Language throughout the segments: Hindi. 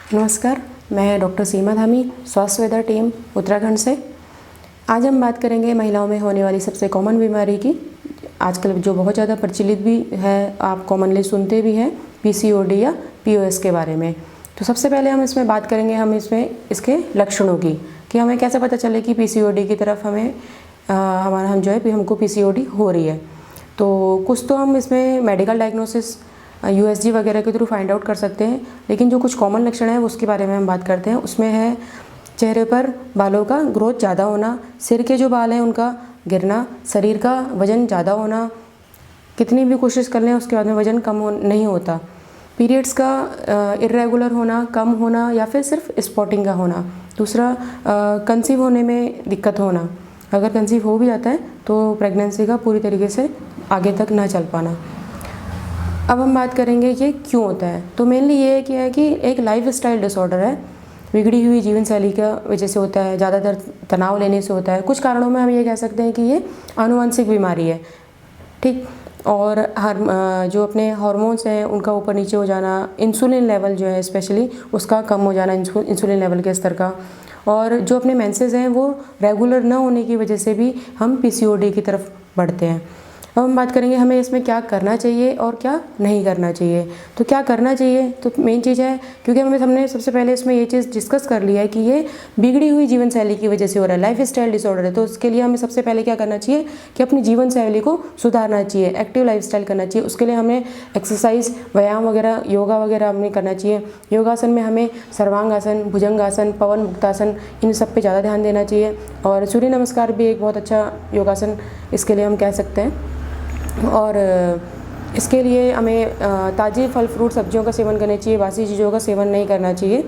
नमस्कार, मैं डॉक्टर सीमा धामी, स्वास्थ्य वेदा टीम उत्तराखंड से। आज हम बात करेंगे महिलाओं में होने वाली सबसे कॉमन बीमारी की, आजकल जो बहुत ज़्यादा प्रचलित भी है, आप कॉमनली सुनते भी हैं, पीसीओडी या पीओएस के बारे में। तो सबसे पहले हम इसमें बात करेंगे इसके लक्षणों की, कि हमें कैसे पता चले कि पीसीओडी की तरफ हमको पीसीओडी हो रही है। तो कुछ तो हम इसमें मेडिकल डायग्नोसिस यूएसजी वगैरह के थ्रू फाइंड आउट कर सकते हैं, लेकिन जो कुछ कॉमन लक्षण है उसके बारे में हम बात करते हैं। उसमें है चेहरे पर बालों का ग्रोथ ज़्यादा होना, सिर के जो बाल हैं उनका गिरना, शरीर का वज़न ज़्यादा होना, कितनी भी कोशिश कर लें उसके बाद में वज़न नहीं होता, पीरियड्स का इरेगुलर होना, कम होना या फिर सिर्फ स्पॉटिंग का होना। दूसरा, कंसीव होने में दिक्कत होना, अगर कंसीव हो भी जाता है तो प्रेगनेंसी का पूरी तरीके से आगे तक ना चल पाना। अब हम बात करेंगे ये क्यों होता है। तो मेनली ये है कि एक लाइफ स्टाइल डिसऑर्डर है, बिगड़ी हुई जीवन शैली का वजह से होता है, ज़्यादातर तनाव लेने से होता है। कुछ कारणों में हम ये कह सकते हैं कि ये आनुवंशिक बीमारी है, ठीक। और जो अपने हार्मोन्स हैं उनका ऊपर नीचे हो जाना, इंसुलिन लेवल जो है स्पेशली उसका कम हो जाना, इंसुलिन लेवल के स्तर का, और जो अपने मेंसेस हैं वो रेगुलर न होने की वजह से भी हम पीसीओडी की तरफ बढ़ते हैं। अब हम बात करेंगे हमें इसमें क्या करना चाहिए और क्या नहीं करना चाहिए। तो क्या करना चाहिए, तो मेन चीज़ है, क्योंकि हमने सबसे पहले इसमें ये चीज़ डिस्कस कर लिया है कि ये बिगड़ी हुई जीवन शैली की वजह से हो रहा है, लाइफ स्टाइल डिसऑर्डर है। तो उसके लिए हमें सबसे पहले क्या करना चाहिए कि अपनी जीवन शैली को सुधारना चाहिए, एक्टिव लाइफ स्टाइल करना चाहिए। उसके लिए हमें एक्सरसाइज, व्यायाम वगैरह, योगा वगैरह हमें करना चाहिए। योगासन में हमें सर्वांगासन, भुजंगासन, पवन मुक्तासन, इन सब पे ज़्यादा ध्यान देना चाहिए। और सूर्य नमस्कार भी एक बहुत अच्छा योगासन इसके लिए हम कह सकते हैं। और इसके लिए हमें ताज़ी फल फ्रूट सब्जियों का सेवन करना चाहिए, बासी चीज़ों का सेवन नहीं करना चाहिए।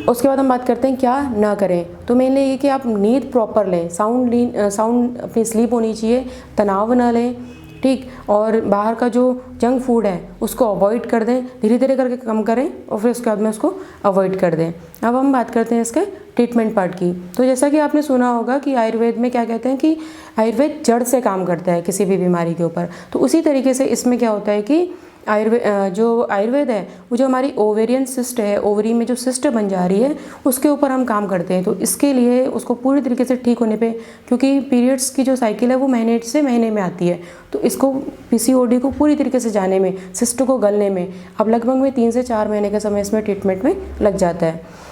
उसके बाद हम बात करते हैं क्या ना करें। तो मेनली ये कि आप नींद प्रॉपर लें, साउंड अपनी स्लीप होनी चाहिए, तनाव ना लें, ठीक। और बाहर का जो जंक फूड है उसको अवॉइड कर दें, धीरे धीरे करके कम करें और फिर उसके बाद में उसको अवॉइड कर दें। अब हम बात करते हैं इसके ट्रीटमेंट पार्ट की। तो जैसा कि आपने सुना होगा कि आयुर्वेद में क्या कहते हैं कि आयुर्वेद जड़ से काम करता है किसी भी बीमारी के ऊपर। तो उसी तरीके से इसमें क्या होता है कि जो आयुर्वेद है वो जो हमारी ओवेरियन सिस्ट है, ओवरी में जो सिस्ट बन जा रही है उसके ऊपर हम काम करते हैं। तो इसके लिए उसको पूरी तरीके से ठीक होने पे, क्योंकि पीरियड्स की जो साइकिल है वो महीने से महीने में आती है, तो इसको पीसीओडी को पूरी तरीके से जाने में, सिस्ट को गलने में अब लगभग में 3 से 4 महीने का समय इसमें ट्रीटमेंट में लग जाता है।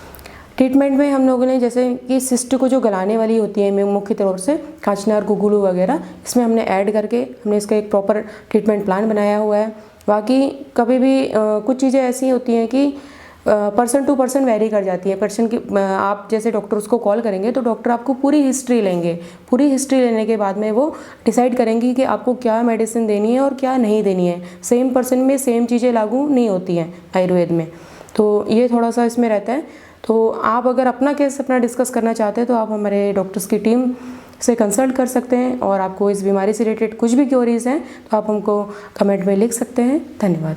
ट्रीटमेंट में हम लोगों ने जैसे कि सिस्ट को जो गलाने वाली होती है मुख्य तौर से कांचनार, गुगुलू वगैरह, इसमें हमने ऐड करके हमने इसका एक प्रॉपर ट्रीटमेंट प्लान बनाया हुआ है। बाकी कभी भी कुछ चीज़ें ऐसी होती हैं कि पर्सन टू पर्सन वेरी कर जाती है। पर्सन की आप जैसे डॉक्टर उसको कॉल करेंगे तो डॉक्टर आपको पूरी हिस्ट्री लेंगे, पूरी हिस्ट्री लेने के बाद में वो डिसाइड करेंगे कि आपको क्या मेडिसिन देनी है और क्या नहीं देनी है। सेम पर्सन में सेम चीज़ें लागू नहीं होती हैं आयुर्वेद में, तो ये थोड़ा सा इसमें रहता है। तो आप अगर अपना केस डिस्कस करना चाहते हैं तो आप हमारे डॉक्टर्स की टीम से कंसल्ट कर सकते हैं, और आपको इस बीमारी से रिलेटेड कुछ भी क्वेरीज हैं तो आप हमको कमेंट में लिख सकते हैं। धन्यवाद।